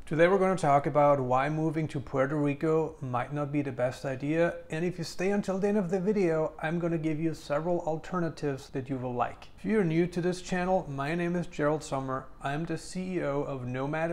Today we're going to talk about why moving to Puerto Rico might not be the best idea, and if you stay until the end of the video, I'm going to give you several alternatives that you will like. If you're new to this channel, my name is Gerald Sommer. I'm the CEO of Nomad,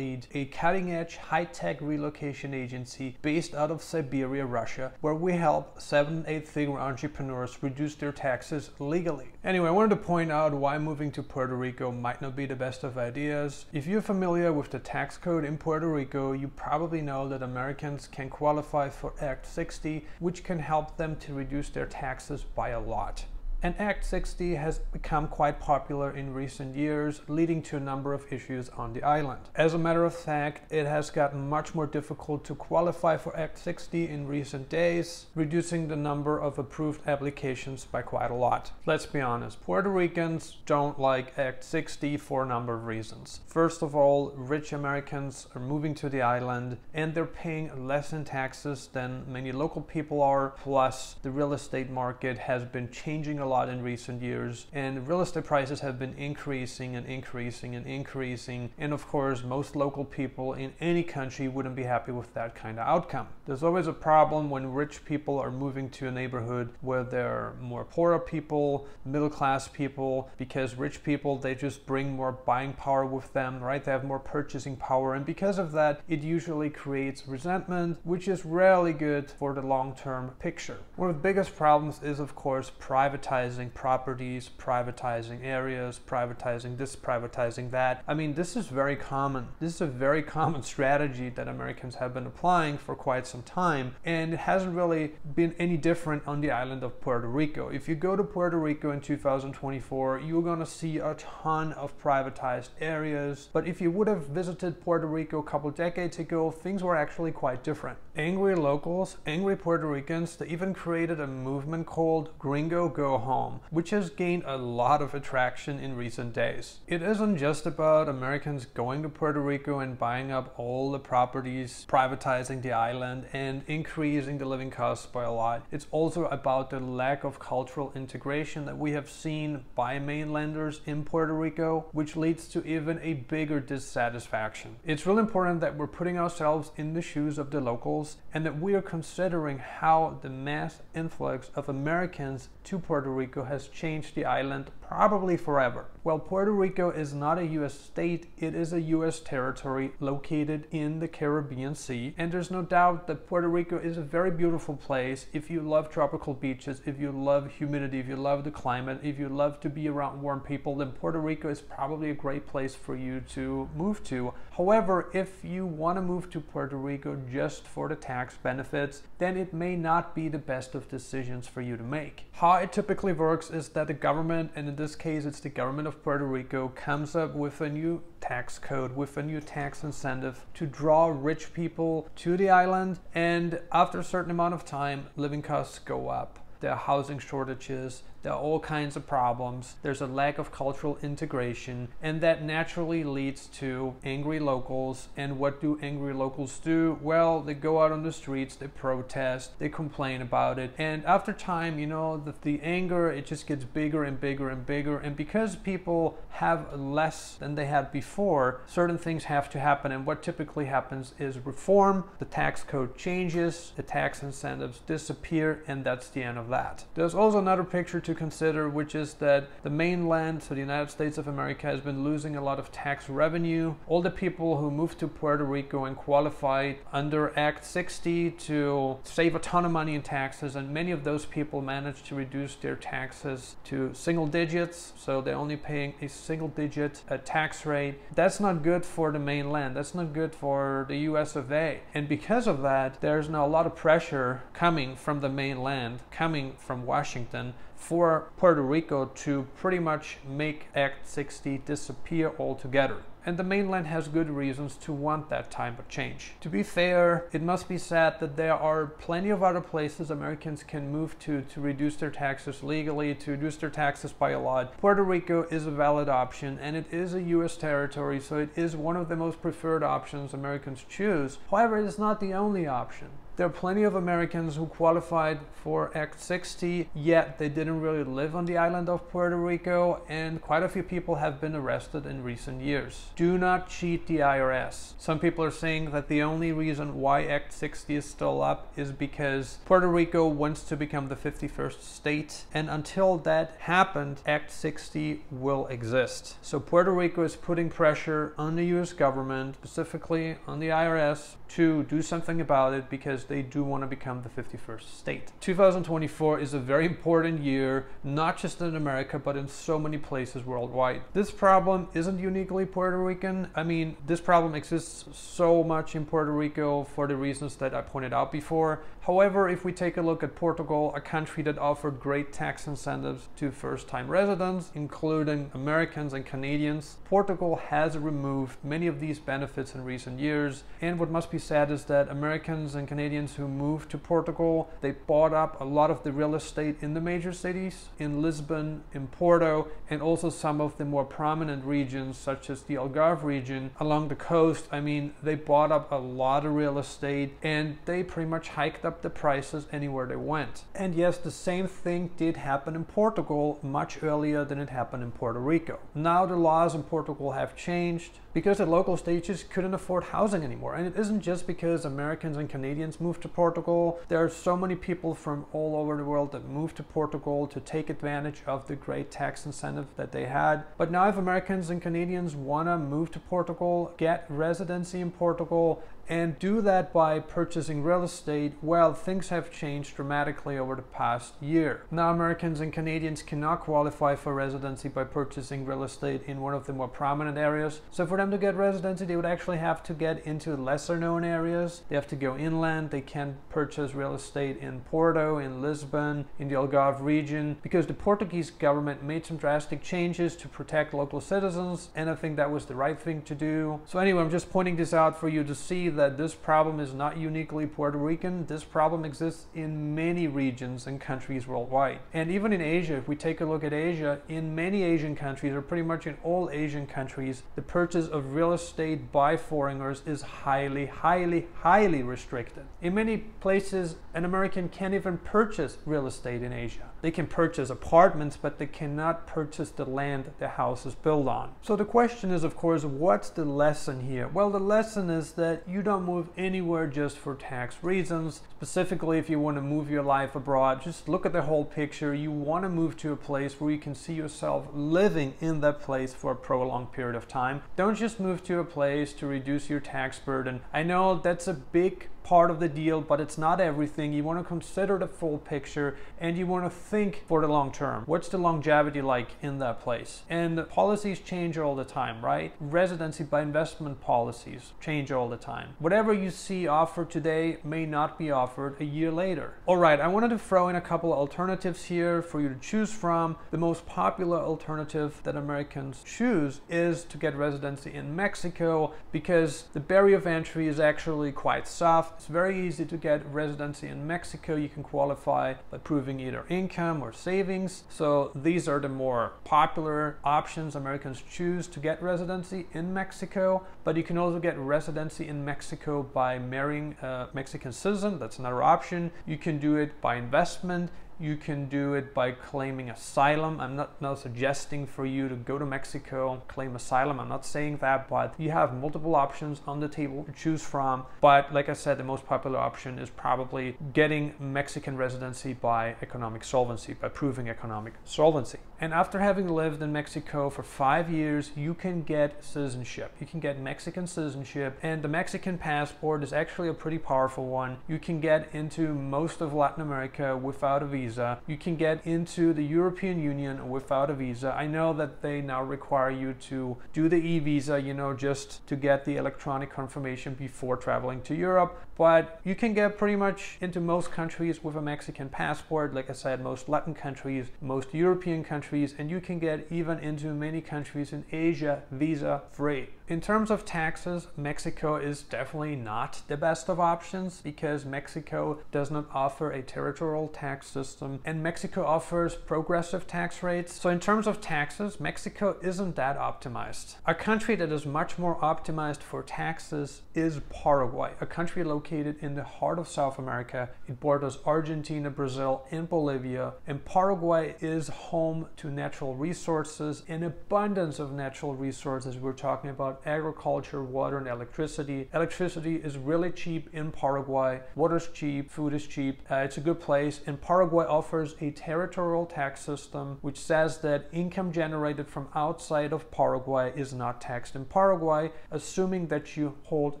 a cutting-edge high-tech relocation agency based out of Siberia, Russia, where we help 7- and 8-figure entrepreneurs reduce their taxes legally. Anyway, I wanted to point out why moving to Puerto Rico might not be the best of ideas. If you're familiar with the tax code in Puerto Rico, you probably know that Americans can qualify for Act 60, which can help them to reduce their taxes by a lot. And Act 60 has become quite popular in recent years, leading to a number of issues on the island. As a matter of fact, it has gotten much more difficult to qualify for Act 60 in recent days, reducing the number of approved applications by quite a lot. Let's be honest, Puerto Ricans don't like Act 60 for a number of reasons. First of all, rich Americans are moving to the island and they're paying less in taxes than many local people are, plus the real estate market has been changing a lot in recent years, and real estate prices have been increasing and increasing and increasing, and of course most local people in any country wouldn't be happy with that kind of outcome. There's always a problem when rich people are moving to a neighborhood where there are more poorer people, middle class people, because rich people, they just bring more buying power with them, right? They have more purchasing power, and because of that it usually creates resentment, which is rarely good for the long-term picture. One of the biggest problems is of course privatizing properties, privatizing areas, privatizing this, privatizing that. I mean, this is very common. This is a very common strategy that Americans have been applying for quite some time, and it hasn't really been any different on the island of Puerto Rico. If you go to Puerto Rico in 2024, you're going to see a ton of privatized areas, but if you would have visited Puerto Rico a couple decades ago, things were actually quite different. Angry locals, angry Puerto Ricans, they even created a movement called Gringo Go Home, which has gained a lot of attraction in recent days. It isn't just about Americans going to Puerto Rico and buying up all the properties, privatizing the island, and increasing the living costs by a lot. It's also about the lack of cultural integration that we have seen by mainlanders in Puerto Rico, which leads to even a bigger dissatisfaction. It's really important that we're putting ourselves in the shoes of the locals and that we are considering how the mass influx of Americans to Puerto Rico has changed the island probably forever. While Puerto Rico is not a US state, it is a US territory located in the Caribbean Sea, and there's no doubt that Puerto Rico is a very beautiful place if you love tropical beaches, if you love humidity, if you love the climate, if you love to be around warm people, then Puerto Rico is probably a great place for you to move to. However, if you want to move to Puerto Rico just for the tax benefits, then it may not be the best of decisions for you to make. How it typically works is that the government, and in this case it's the government of Puerto Rico, comes up with a new tax code, with a new tax incentive to draw rich people to the island, and after a certain amount of time living costs go up. There are housing shortages, there are all kinds of problems, there's a lack of cultural integration, and that naturally leads to angry locals. And what do angry locals do? Well, they go out on the streets, they protest, they complain about it, and after time, you know, the anger, it just gets bigger and bigger and bigger, and because people have less than they had before, certain things have to happen, and what typically happens is reform, the tax code changes, the tax incentives disappear, and that's the end of that. There's also another picture to consider, which is that the mainland, so the United States of America, has been losing a lot of tax revenue. All the people who moved to Puerto Rico and qualified under Act 60 to save a ton of money in taxes, and many of those people managed to reduce their taxes to single digits, so they're only paying a single digit tax rate. That's not good for the mainland, that's not good for the US of A, and because of that there's now a lot of pressure coming from the mainland, coming from Washington, for Puerto Rico to pretty much make Act 60 disappear altogether. And the mainland has good reasons to want that type of change. To be fair, it must be said that there are plenty of other places Americans can move to reduce their taxes legally, to reduce their taxes by a lot. Puerto Rico is a valid option, and it is a US territory, so it is one of the most preferred options Americans choose. However, it is not the only option. There are plenty of Americans who qualified for Act 60, yet they didn't really live on the island of Puerto Rico, and quite a few people have been arrested in recent years. Do not cheat the IRS. Some people are saying that the only reason why Act 60 is still up is because Puerto Rico wants to become the 51st state, and until that happened, Act 60 will exist. So Puerto Rico is putting pressure on the US government, specifically on the IRS, to do something about it because they do want to become the 51st state. 2024 is a very important year, not just in America, but in so many places worldwide. This problem isn't uniquely Puerto Rican. I mean, this problem exists so much in Puerto Rico for the reasons that I pointed out before. However, if we take a look at Portugal, a country that offered great tax incentives to first-time residents, including Americans and Canadians, Portugal has removed many of these benefits in recent years. And what must be said is that Americans and Canadians who moved to Portugal, they bought up a lot of the real estate in the major cities, in Lisbon, in Porto, and also some of the more prominent regions such as the Algarve region along the coast. I mean, they bought up a lot of real estate and they pretty much hiked up the prices anywhere they went. And yes, the same thing did happen in Portugal much earlier than it happened in Puerto Rico. Now the laws in Portugal have changed because the local states just couldn't afford housing anymore. And it isn't just because Americans and Canadians moved to Portugal. There are so many people from all over the world that moved to Portugal to take advantage of the great tax incentive that they had. But now if Americans and Canadians want to move to Portugal, get residency in Portugal, and do that by purchasing real estate, well, things have changed dramatically over the past year. Now Americans and Canadians cannot qualify for residency by purchasing real estate in one of the more prominent areas. So for them to get residency, they would actually have to get into lesser known areas. They have to go inland. They can't purchase real estate in Porto, in Lisbon, in the Algarve region, because the Portuguese government made some drastic changes to protect local citizens, and I think that was the right thing to do. So anyway, I'm just pointing this out for you to see that this problem is not uniquely Puerto Rican. This problem exists in many regions and countries worldwide. And even in Asia, if we take a look at Asia, in many Asian countries, or pretty much in all Asian countries, the purchase of real estate by foreigners is highly, highly, highly restricted. In many places, an American can't even purchase real estate in Asia. They can purchase apartments, but they cannot purchase the land the house is built on. So the question is, of course, what's the lesson here? Well, the lesson is that you don't move anywhere just for tax reasons. Specifically, if you want to move your life abroad, just look at the whole picture. You want to move to a place where you can see yourself living in that place for a prolonged period of time. Don't just move to a place to reduce your tax burden. I know that's a big part of the deal, but it's not everything. You want to consider the full picture and you want to think for the long term. What's the longevity like in that place? And policies change all the time, right? Residency by investment policies change all the time. Whatever you see offered today may not be offered a year later. All right, I wanted to throw in a couple of alternatives here for you to choose from. The most popular alternative that Americans choose is to get residency in Mexico because the barrier of entry is actually quite soft. It's very easy to get residency in Mexico. You can qualify by proving either income or savings. So these are the more popular options Americans choose to get residency in Mexico. But you can also get residency in Mexico by marrying a Mexican citizen. That's another option. You can do it by investment. You can do it by claiming asylum. I'm not suggesting for you to go to Mexico and claim asylum. I'm not saying that, but you have multiple options on the table to choose from. But like I said, the most popular option is probably getting Mexican residency by economic solvency, by proving economic solvency. And after having lived in Mexico for 5 years, you can get citizenship. You can get Mexican citizenship, and the Mexican passport is actually a pretty powerful one. You can get into most of Latin America without a visa. You can get into the European Union without a visa. I know that they now require you to do the e-visa, you know, just to get the electronic confirmation before traveling to Europe. But you can get pretty much into most countries with a Mexican passport. Like I said, most Latin countries, most European countries, and you can get even into many countries in Asia visa-free. In terms of taxes, Mexico is definitely not the best of options because Mexico does not offer a territorial tax system and Mexico offers progressive tax rates. So in terms of taxes, Mexico isn't that optimized. A country that is much more optimized for taxes is Paraguay, a country located in the heart of South America. It borders Argentina, Brazil, and Bolivia, and Paraguay is home to natural resources, an abundance of natural resources. We're talking about agriculture, water, and electricity. Electricity is really cheap in Paraguay. Water's cheap, food is cheap. It's a good place, and Paraguay offers a territorial tax system which says that income generated from outside of Paraguay is not taxed in Paraguay, assuming that you hold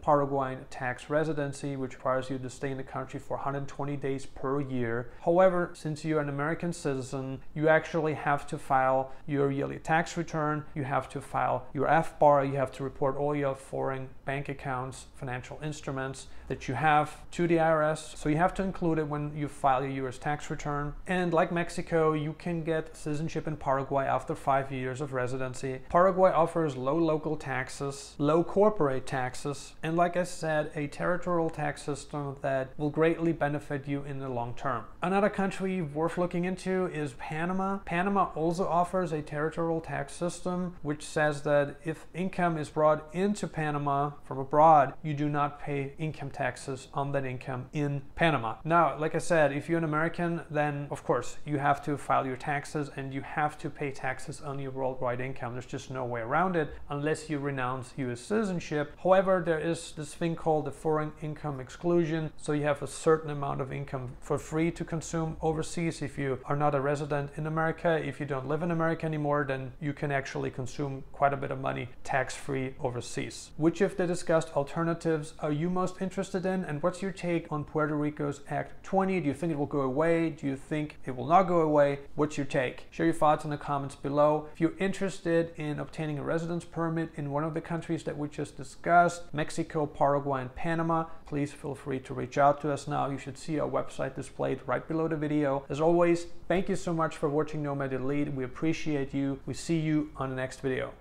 Paraguayan tax residency, which requires you to stay in the country for 120 days per year. However, since you're an American citizen, you actually have to file your yearly tax return, you have to file your FBAR, you have to report all your foreign bank accounts, financial instruments that you have to the IRS. So you have to include it when you file your US tax return. And like Mexico, you can get citizenship in Paraguay after 5 years of residency. Paraguay offers low local taxes, low corporate taxes, and like I said, a territorial tax system that will greatly benefit you in the long term. Another country worth looking into is Panama. Panama also offers a territorial tax system which says that if income is brought into Panama from abroad, you do not pay income taxes on that income in Panama. Now, like I said, if you're an American, then of course you have to file your taxes and you have to pay taxes on your worldwide income. There's just no way around it unless you renounce US citizenship. However, there is this thing called the foreign income exclusion. So you have a certain amount of income for free to consume overseas. If you are not a resident in America, if you don't live in America anymore, then you can actually consume quite a bit of money tax-free overseas. Which of the discussed alternatives are you most interested in, and what's your take on Puerto Rico's Act 20? Do you think it will go away? Do you think it will not go away? What's your take? Share your thoughts in the comments below. If you're interested in obtaining a residence permit in one of the countries that we just discussed, Mexico, Paraguay, and Panama, please feel free to reach out to us now. You should see our website displayed right below the video. As always, thank you so much for watching Nomad Elite. We appreciate you. We see you on the next video.